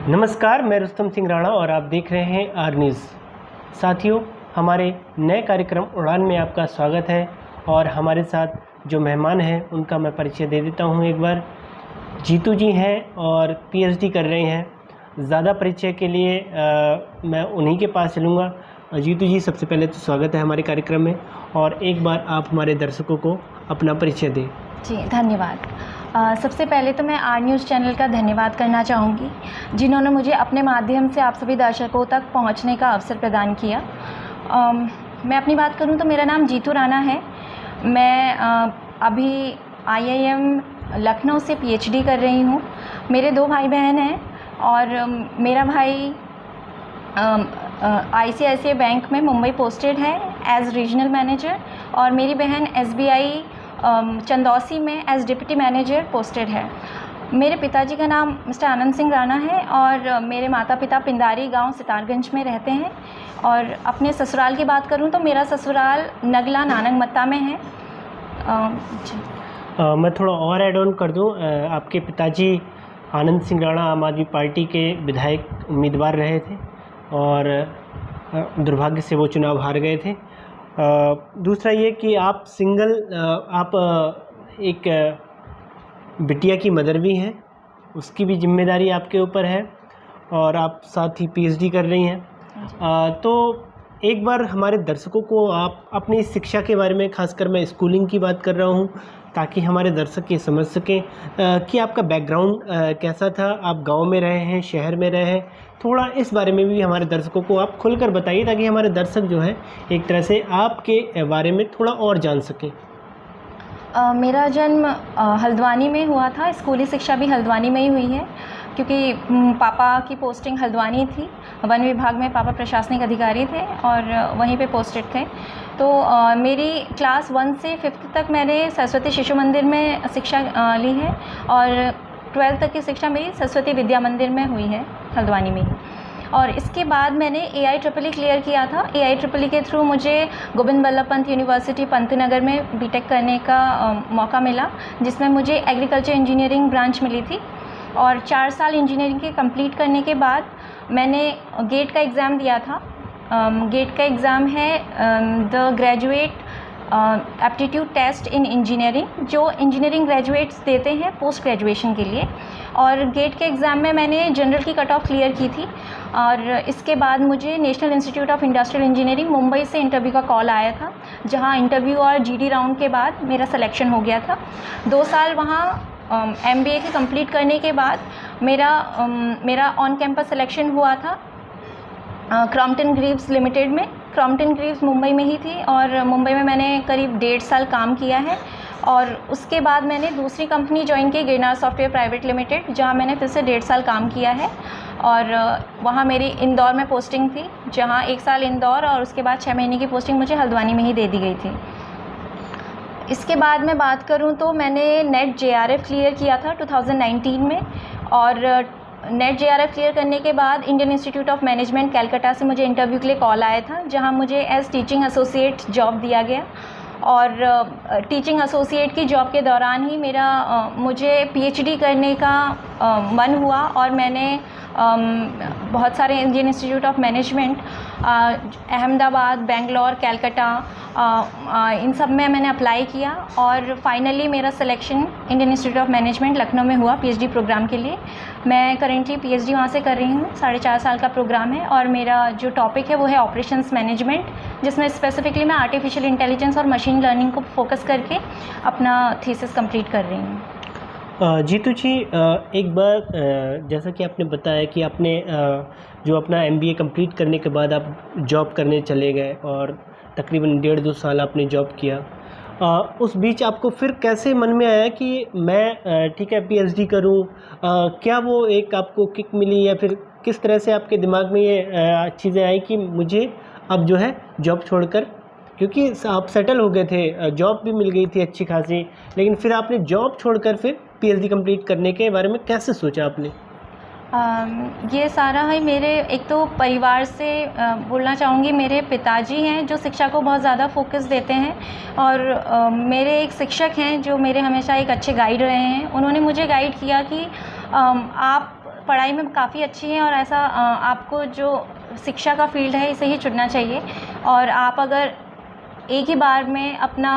नमस्कार, मैं रुस्तम सिंह राणा और आप देख रहे हैं आर न्यूज़। साथियों, हमारे नए कार्यक्रम उड़ान में आपका स्वागत है और हमारे साथ जो मेहमान हैं उनका मैं परिचय दे देता हूं एक बार। जीतू जी हैं और पीएचडी कर रहे हैं। ज़्यादा परिचय के लिए मैं उन्हीं के पास चलूँगा। जीतू जी, सबसे पहले तो स्वागत है हमारे कार्यक्रम में और एक बार आप हमारे दर्शकों को अपना परिचय दें। जी, धन्यवाद। सबसे पहले तो मैं आर न्यूज़ चैनल का धन्यवाद करना चाहूँगी, जिन्होंने मुझे अपने माध्यम से आप सभी दर्शकों तक पहुँचने का अवसर प्रदान किया। मैं अपनी बात करूँ तो मेरा नाम जीतू राणा है। मैं अभी IIM लखनऊ से PhD कर रही हूँ। मेरे 2 भाई बहन हैं और मेरा भाई ICICI बैंक में मुंबई पोस्टेड है एज़ रीजनल मैनेजर और मेरी बहन SBI चंदौसी में एज़ डिप्टी मैनेजर पोस्टेड है। मेरे पिताजी का नाम मिस्टर आनंद सिंह राणा है और मेरे माता पिता पिंदारी गांव सितारगंज में रहते हैं। और अपने ससुराल की बात करूं तो मेरा ससुराल नगला नानंगमत्ता में है। मैं थोड़ा और ऐड ऑन कर दूं। आपके पिताजी आनंद सिंह राणा आम आदमी पार्टी के विधायक उम्मीदवार रहे थे और दुर्भाग्य से वो चुनाव हार गए थे। दूसरा ये कि आप सिंगल आप एक बिटिया की मदर भी हैं, उसकी भी जिम्मेदारी आपके ऊपर है और आप साथ ही PhD कर रही हैं। तो एक बार हमारे दर्शकों को आप अपनी शिक्षा के बारे में, खासकर मैं स्कूलिंग की बात कर रहा हूँ, ताकि हमारे दर्शक ये समझ सकें कि आपका बैकग्राउंड कैसा था। आप गांव में रहे हैं, शहर में रहे हैं, थोड़ा इस बारे में भी हमारे दर्शकों को आप खुलकर बताइए, ताकि हमारे दर्शक जो है एक तरह से आपके बारे में थोड़ा और जान सकें। मेरा जन्म हल्द्वानी में हुआ था। स्कूली शिक्षा भी हल्द्वानी में ही हुई है, क्योंकि पापा की पोस्टिंग हल्द्वानी थी। वन विभाग में पापा प्रशासनिक अधिकारी थे और वहीं पे पोस्टेड थे। तो मेरी क्लास 1 से 5th तक मैंने सरस्वती शिशु मंदिर में शिक्षा ली है और 12th तक की शिक्षा मेरी सरस्वती विद्या मंदिर में हुई है, हल्द्वानी में ही। और इसके बाद मैंने AIEEE क्लियर किया था। AIEEE के थ्रू मुझे गोविंद बल्लभ पंत यूनिवर्सिटी पंतनगर में बीटेक करने का मौका मिला, जिसमें मुझे एग्रीकल्चर इंजीनियरिंग ब्रांच मिली थी। और 4 साल इंजीनियरिंग के कंप्लीट करने के बाद मैंने गेट का एग्ज़ाम दिया था। गेट का एग्ज़ाम है the graduate aptitude test in engineering, जो इंजीनियरिंग ग्रेजुएट्स देते हैं पोस्ट ग्रेजुएशन के लिए। और गेट के एग्ज़ाम में मैंने जनरल की कट ऑफ क्लियर की थी और इसके बाद मुझे national institute of industrial engineering Mumbai से इंटरव्यू का कॉल आया था, जहां इंटरव्यू और GD राउंड के बाद मेरा सिलेक्शन हो गया था। 2 साल वहां MBA के कंप्लीट करने के बाद मेरा ऑन कैंपस सिलेक्शन हुआ था क्रॉम्पटन ग्रीव्स लिमिटेड में। क्रॉम्पटन ग्रीव्स मुंबई में ही थी और मुंबई में मैंने करीब 1.5 साल काम किया है। और उसके बाद मैंने दूसरी कंपनी ज्वाइन की, गिरनार सॉफ्टवेयर प्राइवेट लिमिटेड, जहां मैंने फिर से 1.5 साल काम किया है। और वहां मेरी इंदौर में पोस्टिंग थी, जहां 1 साल इंदौर और उसके बाद 6 महीने की पोस्टिंग मुझे हल्द्वानी में ही दे दी गई थी। इसके बाद मैं बात करूं तो मैंने नेट JRF क्लियर किया था 2019 में। और नेट JRF क्लियर करने के बाद Indian Institute of management Calcutta से मुझे इंटरव्यू के लिए कॉल आया था, जहां मुझे एज टीचिंग एसोसिएट जॉब दिया गया। और टीचिंग एसोसिएट की जॉब के दौरान ही मुझे PhD करने का मन हुआ और मैंने बहुत सारे Indian Institute of Management Ahmedabad, Bangalore, Calcutta, इन सब में मैंने अप्लाई किया और फाइनली मेरा selection Indian Institute of Management Lucknow में हुआ PhD प्रोग्राम के लिए। मैं करेंटली PhD वहाँ से कर रही हूँ। 4.5 साल का प्रोग्राम है और मेरा जो टॉपिक है वो है ऑपरेशंस मैनेजमेंट, जिसमें स्पेसिफिकली मैं आर्टिफिशियल इंटेलिजेंस और मशीन लर्निंग को फोकस करके अपना थीसिस कंप्लीट कर रही हूँ। जीतू जी, एक बार जैसा कि आपने बताया कि आपने जो अपना MBA कंप्लीट करने के बाद आप जॉब करने चले गए और तकरीबन 1.5-2 साल आपने जॉब किया। उस बीच आपको फिर कैसे मन में आया कि मैं ठीक है PhD करूं? क्या वो एक आपको किक मिली या फिर किस तरह से आपके दिमाग में ये चीज़ें आई कि मुझे अब जो है जॉब छोड़कर, क्योंकि आप सेटल हो गए थे, जॉब भी मिल गई थी अच्छी खासी, लेकिन फिर आपने जॉब छोड़कर फिर PhD कंप्लीट करने के बारे में कैसे सोचा आपने? ये सारा है मेरे एक तो परिवार से बोलना चाहूँगी। मेरे पिताजी हैं जो शिक्षा को बहुत ज़्यादा फोकस देते हैं और मेरे एक शिक्षक हैं जो मेरे हमेशा एक अच्छे गाइड रहे हैं। उन्होंने मुझे गाइड किया कि आप पढ़ाई में काफ़ी अच्छी हैं और ऐसा आपको जो शिक्षा का फील्ड है इसे ही चुनना चाहिए। और आप अगर एक ही बार में अपना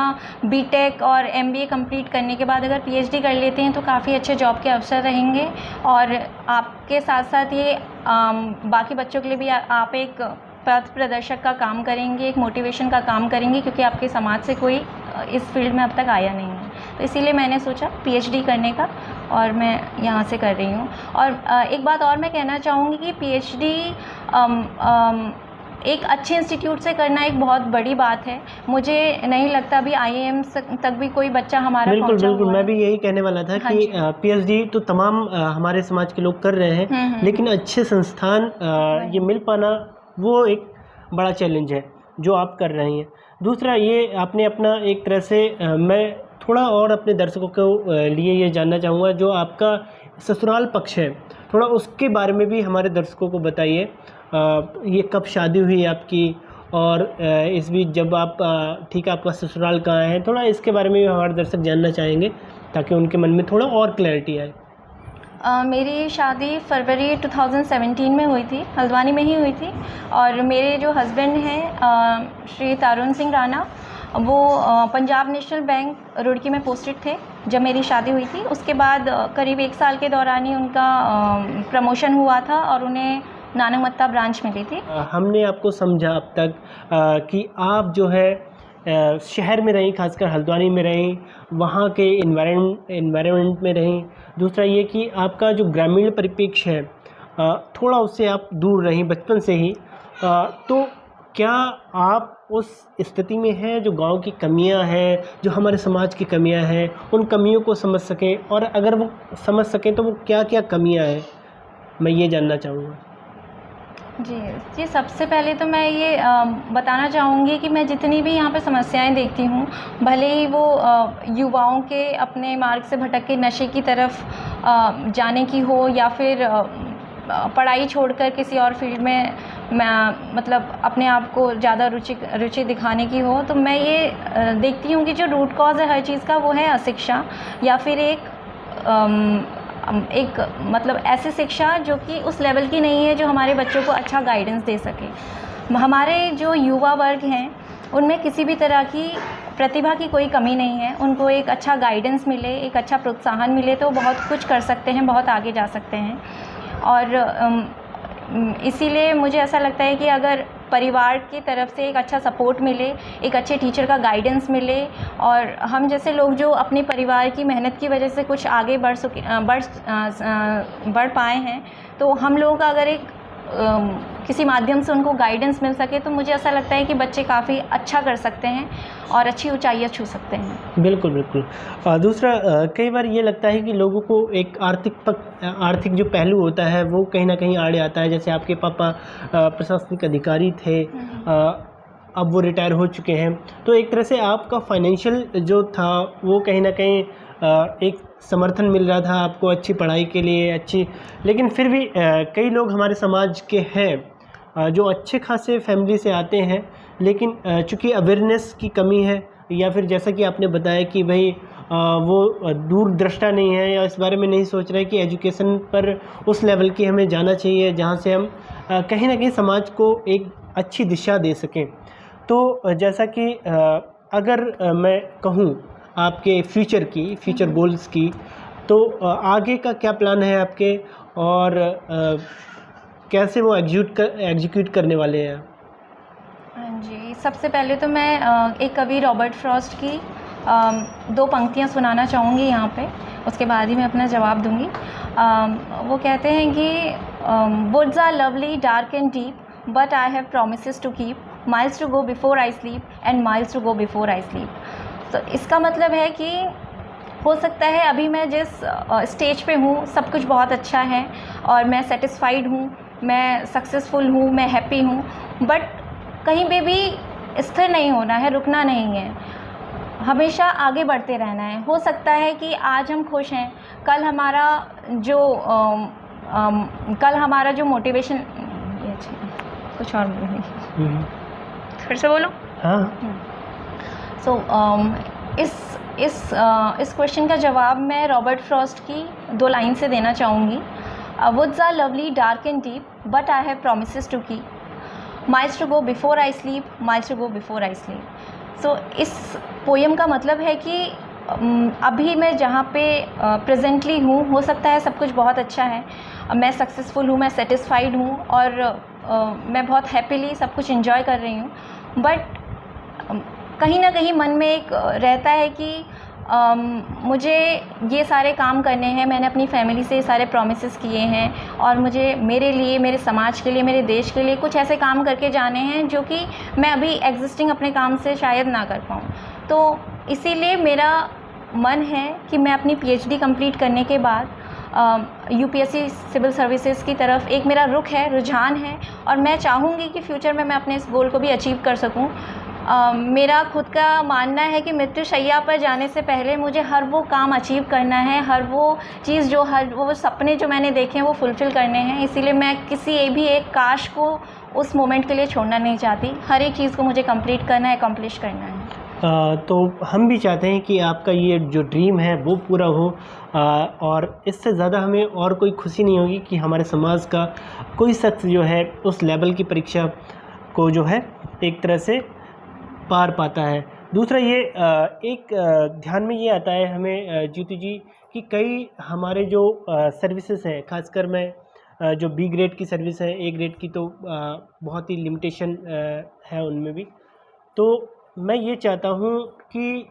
बीटेक और एमबीए कंप्लीट करने के बाद अगर पीएचडी कर लेते हैं तो काफ़ी अच्छे जॉब के अवसर रहेंगे। और आपके साथ साथ ये बाकी बच्चों के लिए भी आप एक पथ प्रदर्शक का काम करेंगे, एक मोटिवेशन का काम करेंगे, क्योंकि आपके समाज से कोई इस फील्ड में अब तक आया नहीं है। तो इसीलिए मैंने सोचा पीएचडी करने का, और मैं यहाँ से कर रही हूँ। और एक बात और मैं कहना चाहूँगी कि पीएचडी एक अच्छे इंस्टीट्यूट से करना एक बहुत बड़ी बात है। मुझे नहीं लगता अभी आईआईएम तक भी कोई बच्चा हमारा बिल्कुल पहुंचा बिल्कुल, हुआ मैं है। भी यही कहने वाला था कि पीएचडी तो तमाम हमारे समाज के लोग कर रहे हैं, लेकिन अच्छे संस्थान ये मिल पाना वो एक बड़ा चैलेंज है जो आप कर रही हैं। दूसरा, ये आपने अपना एक तरह से मैं थोड़ा और अपने दर्शकों को लिए ये जानना चाहूँगा, जो आपका ससुराल पक्ष है, थोड़ा उसके बारे में भी हमारे दर्शकों को बताइए। ये कब शादी हुई आपकी, और इस बीच जब आप ठीक है, आपका ससुराल कहाँ है, थोड़ा इसके बारे में भी हमारे दर्शक जानना चाहेंगे ताकि उनके मन में थोड़ा और क्लैरिटी आए। मेरी शादी फरवरी 2017 में हुई थी, हल्द्वानी में ही हुई थी। और मेरे जो हस्बैंड हैं श्री तरुण सिंह राणा, वो पंजाब नेशनल बैंक रुड़की में पोस्टेड थे जब मेरी शादी हुई थी। उसके बाद करीब 1 साल के दौरान ही उनका प्रमोशन हुआ था और उन्हें नानकमत्ता ब्रांच मिली थी। हमने आपको समझा अब तक कि आप जो है शहर में रहीं, खासकर हल्द्वानी में रहीं, वहाँ के इन्वायरमेंट में रहीं। दूसरा ये कि आपका जो ग्रामीण परिप्रेक्ष्य है थोड़ा उससे आप दूर रहीं बचपन से ही। तो क्या आप उस स्थिति में हैं जो गांव की कमियां हैं, जो हमारे समाज की कमियां हैं, उन कमियों को समझ सकें, और अगर वो समझ सकें तो वो क्या क्या कमियां हैं, मैं ये जानना चाहूँगा। जी, सबसे पहले तो मैं ये बताना चाहूँगी कि मैं जितनी भी यहाँ पे समस्याएं देखती हूँ, भले ही वो युवाओं के अपने मार्ग से भटक के नशे की तरफ जाने की हो, या फिर पढ़ाई छोड़कर किसी और फील्ड में मतलब अपने आप को ज़्यादा रुचि दिखाने की हो, तो मैं ये देखती हूँ कि जो रूट कॉज है हर चीज़ का वो है अशिक्षा, या फिर एक मतलब ऐसी शिक्षा जो कि उस लेवल की नहीं है जो हमारे बच्चों को अच्छा गाइडेंस दे सके। हमारे जो युवा वर्ग हैं उनमें किसी भी तरह की प्रतिभा की कोई कमी नहीं है। उनको एक अच्छा गाइडेंस मिले, एक अच्छा प्रोत्साहन मिले तो बहुत कुछ कर सकते हैं, बहुत आगे जा सकते हैं। और इसीलिए मुझे ऐसा लगता है कि अगर परिवार की तरफ से एक अच्छा सपोर्ट मिले, एक अच्छे टीचर का गाइडेंस मिले, और हम जैसे लोग जो अपने परिवार की मेहनत की वजह से कुछ आगे बढ़ पाए हैं, तो हम लोगों का अगर एक किसी माध्यम से उनको गाइडेंस मिल सके तो मुझे ऐसा लगता है कि बच्चे काफ़ी अच्छा कर सकते हैं और अच्छी ऊंचाइयां छू सकते हैं। बिल्कुल बिल्कुल। दूसरा, कई बार ये लगता है कि लोगों को एक आर्थिक जो पहलू होता है वो कहीं ना कहीं आड़े आता है। जैसे आपके पापा प्रशासनिक अधिकारी थे, अब वो रिटायर हो चुके हैं, तो एक तरह से आपका फाइनेंशियल जो था वो कहीं ना कहीं एक समर्थन मिल रहा था आपको अच्छी पढ़ाई के लिए, लेकिन फिर भी कई लोग हमारे समाज के हैं जो अच्छे खासे फैमिली से आते हैं, लेकिन चूँकि अवेयरनेस की कमी है, या फिर जैसा कि आपने बताया कि भाई वो दूरदृष्टा नहीं है या इस बारे में नहीं सोच रहे कि एजुकेशन पर उस लेवल की हमें जाना चाहिए जहाँ से हम कहीं ना कहीं समाज को एक अच्छी दिशा दे सकें। तो जैसा कि अगर मैं कहूँ आपके फ्यूचर गोल्स की, तो आगे का क्या प्लान है आपके, और कैसे वो एग्जीक्यूट करने वाले हैं? जी, सबसे पहले तो मैं एक कवि रॉबर्ट फ्रॉस्ट की 2 पंक्तियाँ सुनाना चाहूँगी यहाँ पे, उसके बाद ही मैं अपना जवाब दूँगी। वो कहते हैं कि woods are lovely dark and deep but I have promises to keep, miles to go before I sleep and miles to go before I sleep. तो इसका मतलब है कि हो सकता है अभी मैं जिस स्टेज पे हूँ सब कुछ बहुत अच्छा है और मैं सेटिस्फाइड हूँ, मैं सक्सेसफुल हूँ, मैं हैप्पी हूँ, बट कहीं पे भी स्थिर नहीं होना है, रुकना नहीं है, हमेशा आगे बढ़ते रहना है। हो सकता है कि आज हम खुश हैं, कल हमारा जो मोटिवेशन, कुछ और बोलेंगे, फिर से बोलो। हाँ। सो इस क्वेश्चन का जवाब मैं रॉबर्ट फ्रॉस्ट की 2 लाइन से देना चाहूँगी। Woods are lovely, dark and deep, but I have promises to keep. Miles to go before I sleep, miles to go before I sleep. So इस पोएम का मतलब है कि अभी मैं जहाँ पे प्रेजेंटली हूँ, हो सकता है सब कुछ बहुत अच्छा है, मैं सक्सेसफुल हूँ, मैं सेटिस्फाइड हूँ और मैं बहुत हैप्पीली सब कुछ एंजॉय कर रही हूँ, बट कहीं ना कहीं मन में एक रहता है कि मुझे ये सारे काम करने हैं, मैंने अपनी फैमिली से ये सारे प्रॉमिसेस किए हैं और मुझे मेरे लिए, मेरे समाज के लिए, मेरे देश के लिए कुछ ऐसे काम करके जाने हैं जो कि मैं अभी एग्जिस्टिंग अपने काम से शायद ना कर पाऊँ। तो इसीलिए मेरा मन है कि मैं अपनी पीएचडी कंप्लीट करने के बाद यूपीएससी सिविल सर्विसेज की तरफ एक मेरा रुख है, रुझान है और मैं चाहूँगी कि फ्यूचर में मैं अपने इस गोल को भी अचीव कर सकूँ। मेरा खुद का मानना है कि मृत्यु शैया पर जाने से पहले मुझे हर वो काम अचीव करना है, हर वो चीज़ जो हर वो सपने जो मैंने देखे हैं वो फुलफ़िल करने हैं। इसीलिए मैं किसी भी एक काश को उस मोमेंट के लिए छोड़ना नहीं चाहती, हर एक चीज़ को मुझे कंप्लीट करना है, अकम्प्लिश करना है। तो हम भी चाहते हैं कि आपका ये जो ड्रीम है वो पूरा हो और इससे ज़्यादा हमें और कोई खुशी नहीं होगी कि हमारे समाज का कोई शख्स जो है उस लेवल की परीक्षा को जो है एक तरह से पार पाता है। दूसरा ये एक ध्यान में ये आता है हमें ज्योति जी कि कई हमारे जो सर्विसेज हैं, खासकर मैं जो बी ग्रेड की सर्विस है, ए ग्रेड की तो बहुत ही लिमिटेशन है उनमें भी। तो मैं ये चाहता हूँ कि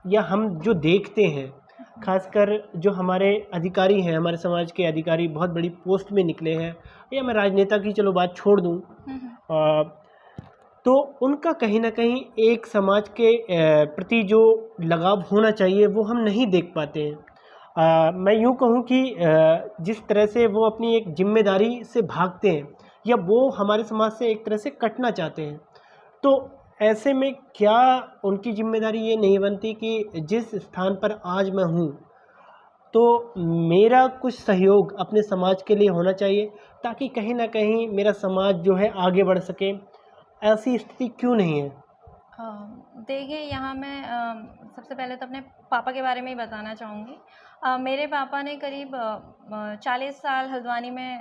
या हम जो देखते हैं, खासकर जो हमारे अधिकारी हैं, हमारे समाज के अधिकारी बहुत बड़ी पोस्ट में निकले हैं, या मैं राजनेता की चलो बात छोड़ दूँ, तो उनका कहीं ना कहीं एक समाज के प्रति जो लगाव होना चाहिए वो हम नहीं देख पाते हैं। मैं यूँ कहूँ कि जिस तरह से वो अपनी एक जिम्मेदारी से भागते हैं या वो हमारे समाज से एक तरह से कटना चाहते हैं, तो ऐसे में क्या उनकी जिम्मेदारी ये नहीं बनती कि जिस स्थान पर आज मैं हूँ तो मेरा कुछ सहयोग अपने समाज के लिए होना चाहिए ताकि कहीं ना कहीं मेरा समाज जो है आगे बढ़ सके। ऐसी स्थिति क्यों नहीं है? देखिए, यहाँ मैं सबसे पहले तो अपने पापा के बारे में ही बताना चाहूँगी। मेरे पापा ने करीब 40 साल हल्द्वानी में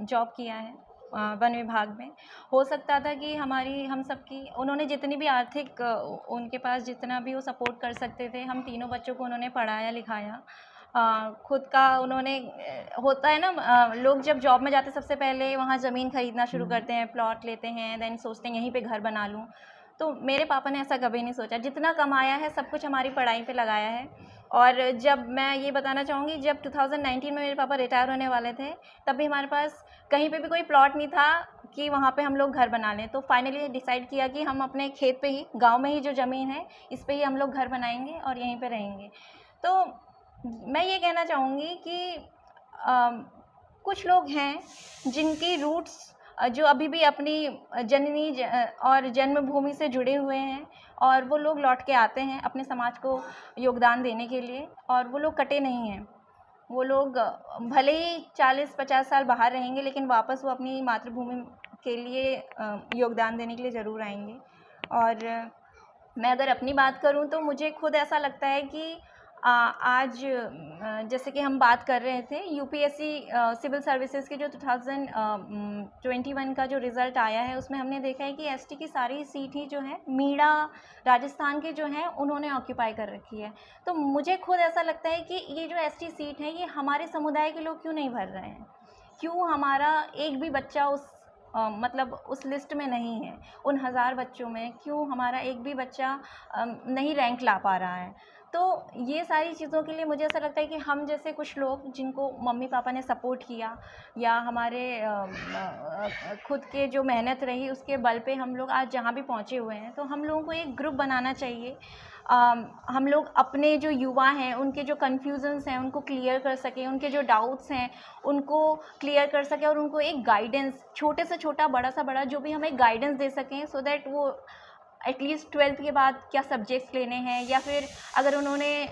जॉब किया है, वन विभाग में। हो सकता था कि हम सबकी उन्होंने जितनी भी आर्थिक उनके पास जितना भी वो सपोर्ट कर सकते थे, हम तीनों बच्चों को उन्होंने पढ़ाया लिखाया। खुद का उन्होंने होता है ना, लोग जब जॉब में जाते सबसे पहले वहाँ ज़मीन खरीदना शुरू करते हैं, प्लॉट लेते हैं, देन सोचते हैं यहीं पे घर बना लूँ। तो मेरे पापा ने ऐसा कभी नहीं सोचा, जितना कमाया है सब कुछ हमारी पढ़ाई पे लगाया है। और जब मैं ये बताना चाहूँगी, जब 2019 में मेरे पापा रिटायर होने वाले थे, तब भी हमारे पास कहीं पे भी कोई प्लॉट नहीं था कि वहाँ पे हम लोग घर बना लें। तो फाइनली डिसाइड किया कि हम अपने खेत पे ही, गांव में ही जो ज़मीन है इस पे ही हम लोग घर बनाएंगे और यहीं पे रहेंगे। तो मैं ये कहना चाहूँगी कि कुछ लोग हैं जिनकी रूट्स जो अभी भी अपनी जननी और जन्मभूमि से जुड़े हुए हैं और वो लोग लौट के आते हैं अपने समाज को योगदान देने के लिए, और वो लोग कटे नहीं हैं। वो लोग भले ही 40-50 साल बाहर रहेंगे, लेकिन वापस वो अपनी मातृभूमि के लिए योगदान देने के लिए ज़रूर आएंगे। और मैं अगर अपनी बात करूं तो मुझे खुद ऐसा लगता है कि आज जैसे कि हम बात कर रहे थे यूपीएससी सिविल सर्विसेज के जो 2021 का जो रिज़ल्ट आया है, उसमें हमने देखा है कि एसटी की सारी सीट ही जो है मीणा राजस्थान के जो हैं उन्होंने ऑक्यूपाई कर रखी है। तो मुझे खुद ऐसा लगता है कि ये जो एसटी सीट है ये हमारे समुदाय के लोग क्यों नहीं भर रहे हैं, क्यों हमारा एक भी बच्चा मतलब उस लिस्ट में नहीं है, उन 1000 बच्चों में क्यों हमारा एक भी बच्चा नहीं रैंक ला पा रहा है। तो ये सारी चीज़ों के लिए मुझे ऐसा लगता है कि हम जैसे कुछ लोग जिनको मम्मी पापा ने सपोर्ट किया या हमारे खुद के जो मेहनत रही उसके बल पे हम लोग आज जहाँ भी पहुँचे हुए हैं, तो हम लोगों को एक ग्रुप बनाना चाहिए। हम लोग अपने जो युवा हैं उनके जो कन्फ्यूजन्स हैं उनको क्लियर कर सकें, उनके जो डाउट्स हैं उनको क्लियर कर सकें और उनको एक गाइडेंस, छोटे से छोटा बड़ा सा बड़ा जो भी हमें गाइडेंस दे सकें, सो दैट वो एटलीस्ट 12th के बाद क्या सब्जेक्ट्स लेने हैं, या फिर अगर उन्होंने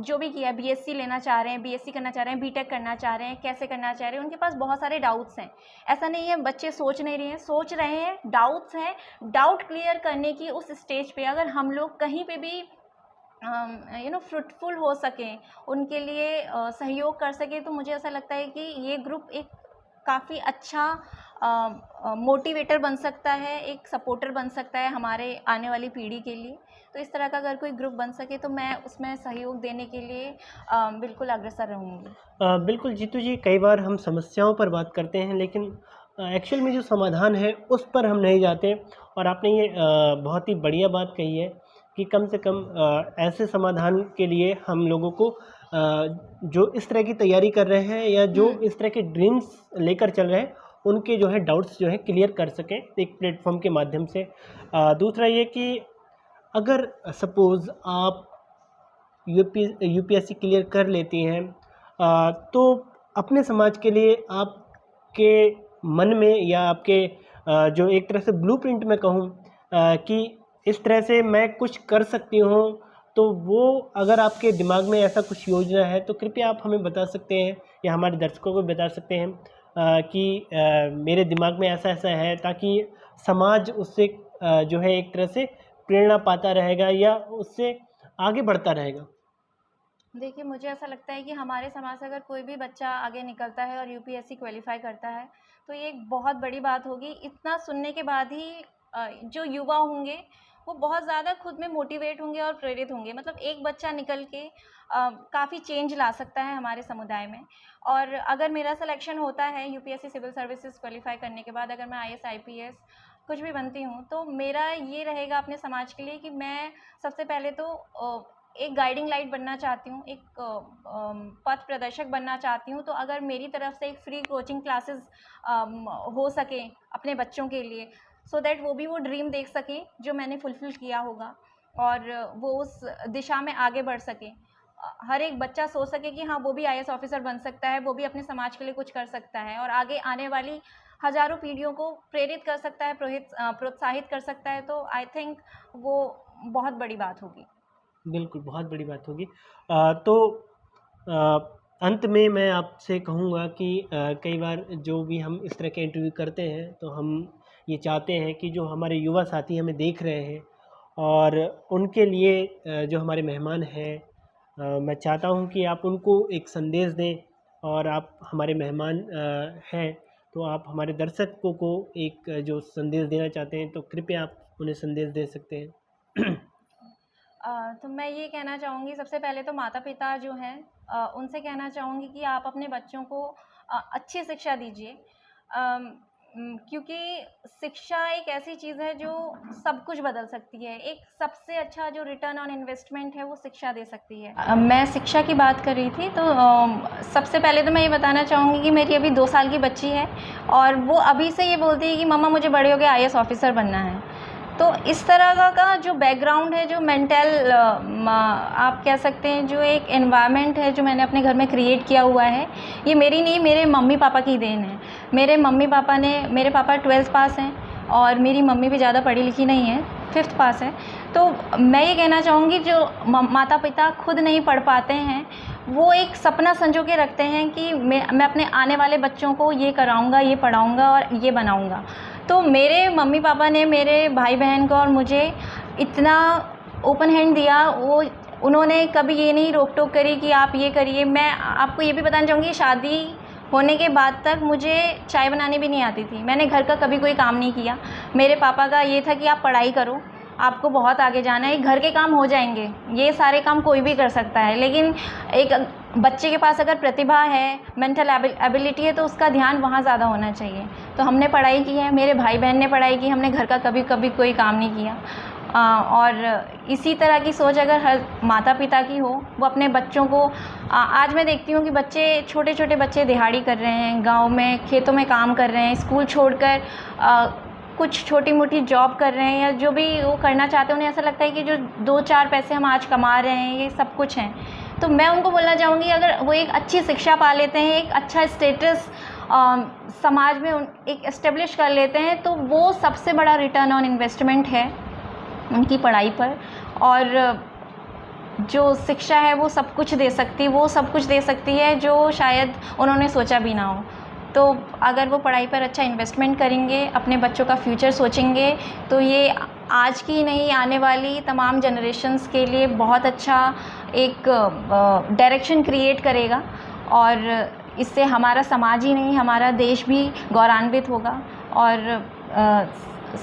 जो भी किया, बीएससी लेना चाह रहे हैं, बीएससी करना चाह रहे हैं, बीटेक करना चाह रहे हैं, कैसे करना चाह रहे हैं, उनके पास बहुत सारे डाउट्स हैं। ऐसा नहीं है बच्चे सोच नहीं रहे हैं, सोच रहे हैं, डाउट्स हैं। डाउट क्लियर करने की उस स्टेज पे अगर हम लोग कहीं पे भी फ्रूटफुल हो सकें, उनके लिए सहयोग कर सकें, तो मुझे ऐसा लगता है कि ये ग्रुप एक काफ़ी अच्छा मोटिवेटर बन सकता है, एक सपोर्टर बन सकता है हमारे आने वाली पीढ़ी के लिए। तो इस तरह का अगर कोई ग्रुप बन सके तो मैं उसमें सहयोग देने के लिए बिल्कुल अग्रसर रहूँगी। बिल्कुल जीतू जी, कई बार हम समस्याओं पर बात करते हैं लेकिन एक्चुअल में जो समाधान है उस पर हम नहीं जाते। और आपने ये बहुत ही बढ़िया बात कही है कि कम से कम ऐसे समाधान के लिए हम लोगों को जो इस तरह की तैयारी कर रहे हैं या जो इस तरह के ड्रीम्स लेकर चल रहे हैं उनके जो है डाउट्स जो है क्लियर कर सकें एक प्लेटफॉर्म के माध्यम से। दूसरा ये कि अगर सपोज़ आप यूपीएससी क्लियर कर लेती हैं तो अपने समाज के लिए आपके मन में या आपके जो एक तरह से ब्लूप्रिंट में कहूँ कि इस तरह से मैं कुछ कर सकती हूँ, तो वो अगर आपके दिमाग में ऐसा कुछ योजना है तो कृपया आप हमें बता सकते हैं या हमारे दर्शकों को बता सकते हैं कि मेरे दिमाग में ऐसा ऐसा है, ताकि समाज उससे जो है एक तरह से प्रेरणा पाता रहेगा या उससे आगे बढ़ता रहेगा। देखिए, मुझे ऐसा लगता है कि हमारे समाज से अगर कोई भी बच्चा आगे निकलता है और यूपीएससी क्वालिफ़ाई करता है, तो ये एक बहुत बड़ी बात होगी। इतना सुनने के बाद ही जो युवा होंगे, वो बहुत ज़्यादा खुद में मोटिवेट होंगे और प्रेरित होंगे। मतलब एक बच्चा निकल के काफ़ी चेंज ला सकता है हमारे समुदाय में। और अगर मेरा सिलेक्शन होता है यूपीएससी सिविल सर्विसेज़ क्वालिफ़ाई करने के बाद, अगर मैं आईएएस, आईपीएस कुछ भी बनती हूँ, तो मेरा ये रहेगा अपने समाज के लिए कि मैं सबसे पहले तो एक गाइडिंग लाइट बनना चाहती हूँ, एक पथ प्रदर्शक बनना चाहती हूँ। तो अगर मेरी तरफ से एक फ्री कोचिंग क्लासेस हो सके अपने बच्चों के लिए, सो दैट वो भी वो ड्रीम देख सकें जो मैंने फुलफ़िल किया होगा और वो उस दिशा में आगे बढ़ सकें। हर एक बच्चा सोच सके कि हाँ, वो भी आईएएस ऑफिसर बन सकता है, वो भी अपने समाज के लिए कुछ कर सकता है और आगे आने वाली हज़ारों पीढ़ियों को प्रेरित कर सकता है, प्रोत्साहित कर सकता है। तो आई थिंक वो बहुत बड़ी बात होगी। बिल्कुल, बहुत बड़ी बात होगी। अंत में मैं आपसे कहूँगा कि कई बार जो भी हम इस तरह के इंटरव्यू करते हैं तो हम ये चाहते हैं कि जो हमारे युवा साथी हमें देख रहे हैं और उनके लिए जो हमारे मेहमान हैं, मैं चाहता हूँ कि आप उनको एक संदेश दें। और आप हमारे मेहमान हैं तो आप हमारे दर्शकों को एक जो संदेश देना चाहते हैं तो कृपया आप उन्हें संदेश दे सकते हैं। तो मैं ये कहना चाहूँगी, सबसे पहले तो माता-पिता जो हैं उनसे कहना चाहूँगी कि आप अपने बच्चों को अच्छी शिक्षा दीजिए। क्योंकि शिक्षा एक ऐसी चीज़ है जो सब कुछ बदल सकती है। एक सबसे अच्छा जो रिटर्न ऑन इन्वेस्टमेंट है वो शिक्षा दे सकती है। मैं शिक्षा की बात कर रही थी, तो सबसे पहले तो मैं ये बताना चाहूँगी कि मेरी अभी 2 साल की बच्ची है और वो अभी से ये बोलती है कि मम्मा मुझे बड़े होके आईएएस ऑफिसर बनना है। तो इस तरह का जो बैकग्राउंड है, जो मेंटल आप कह सकते हैं, जो एक एनवायरनमेंट है जो मैंने अपने घर में क्रिएट किया हुआ है, ये मेरी नहीं, मेरे मम्मी पापा की देन है। मेरे पापा 12th पास हैं और मेरी मम्मी भी ज़्यादा पढ़ी लिखी नहीं है, 5th पास है। तो मैं ये कहना चाहूँगी जो माता पिता खुद नहीं पढ़ पाते हैं, वो एक सपना संजो के रखते हैं कि मैं अपने आने वाले बच्चों को ये कराऊँगा, ये पढ़ाऊँगा और ये बनाऊँगा। तो मेरे मम्मी पापा ने मेरे भाई बहन को और मुझे इतना ओपन हैंड दिया, उन्होंने कभी ये नहीं रोक टोक करी कि आप ये करिए। मैं आपको ये भी बताना चाहूँगी, शादी होने के बाद तक मुझे चाय बनानी भी नहीं आती थी। मैंने घर का कभी कोई काम नहीं किया। मेरे पापा का ये था कि आप पढ़ाई करो, आपको बहुत आगे जाना है, घर के काम हो जाएंगे, ये सारे काम कोई भी कर सकता है। लेकिन एक बच्चे के पास अगर प्रतिभा है, मेंटल एबिलिटी है, तो उसका ध्यान वहाँ ज़्यादा होना चाहिए। तो हमने पढ़ाई की है, मेरे भाई बहन ने पढ़ाई की, हमने घर का कभी कोई काम नहीं किया। और इसी तरह की सोच अगर हर माता पिता की हो, वो अपने बच्चों को आज मैं देखती हूँ कि छोटे छोटे बच्चे दिहाड़ी कर रहे हैं, गाँव में खेतों में काम कर रहे हैं, स्कूल छोड़कर कुछ छोटी मोटी जॉब कर रहे हैं या जो भी वो करना चाहते हैं। उन्हें ऐसा लगता है कि जो 2-4 पैसे हम आज कमा रहे हैं ये सब कुछ हैं। तो मैं उनको बोलना चाहूँगी, अगर वो एक अच्छी शिक्षा पा लेते हैं, एक अच्छा स्टेटस समाज में एक एस्टेब्लिश कर लेते हैं, तो वो सबसे बड़ा रिटर्न ऑन इन्वेस्टमेंट है उनकी पढ़ाई पर। और जो शिक्षा है वो सब कुछ दे सकती है जो शायद उन्होंने सोचा भी ना हो। तो अगर वो पढ़ाई पर अच्छा इन्वेस्टमेंट करेंगे, अपने बच्चों का फ्यूचर सोचेंगे, तो ये आज की नहीं आने वाली तमाम जनरेशन्स के लिए बहुत अच्छा एक डायरेक्शन क्रिएट करेगा और इससे हमारा समाज ही नहीं हमारा देश भी गौरवान्वित होगा और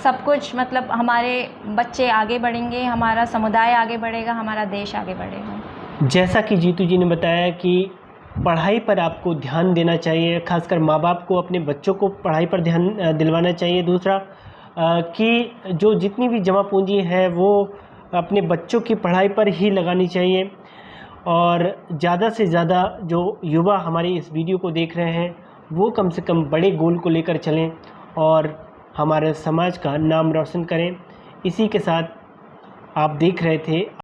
सब कुछ मतलब हमारे बच्चे आगे बढ़ेंगे, हमारा समुदाय आगे बढ़ेगा, हमारा देश आगे बढ़ेगा। जैसा कि जीतू जी ने बताया कि पढ़ाई पर आपको ध्यान देना चाहिए, खासकर माँ बाप को अपने बच्चों को पढ़ाई पर ध्यान दिलवाना चाहिए। दूसरा कि जो जितनी भी जमा पूंजी है वो अपने बच्चों की पढ़ाई पर ही लगानी चाहिए और ज़्यादा से ज़्यादा जो युवा हमारी इस वीडियो को देख रहे हैं वो कम से कम बड़े गोल को लेकर चलें और हमारे समाज का नाम रोशन करें। इसी के साथ आप देख रहे थे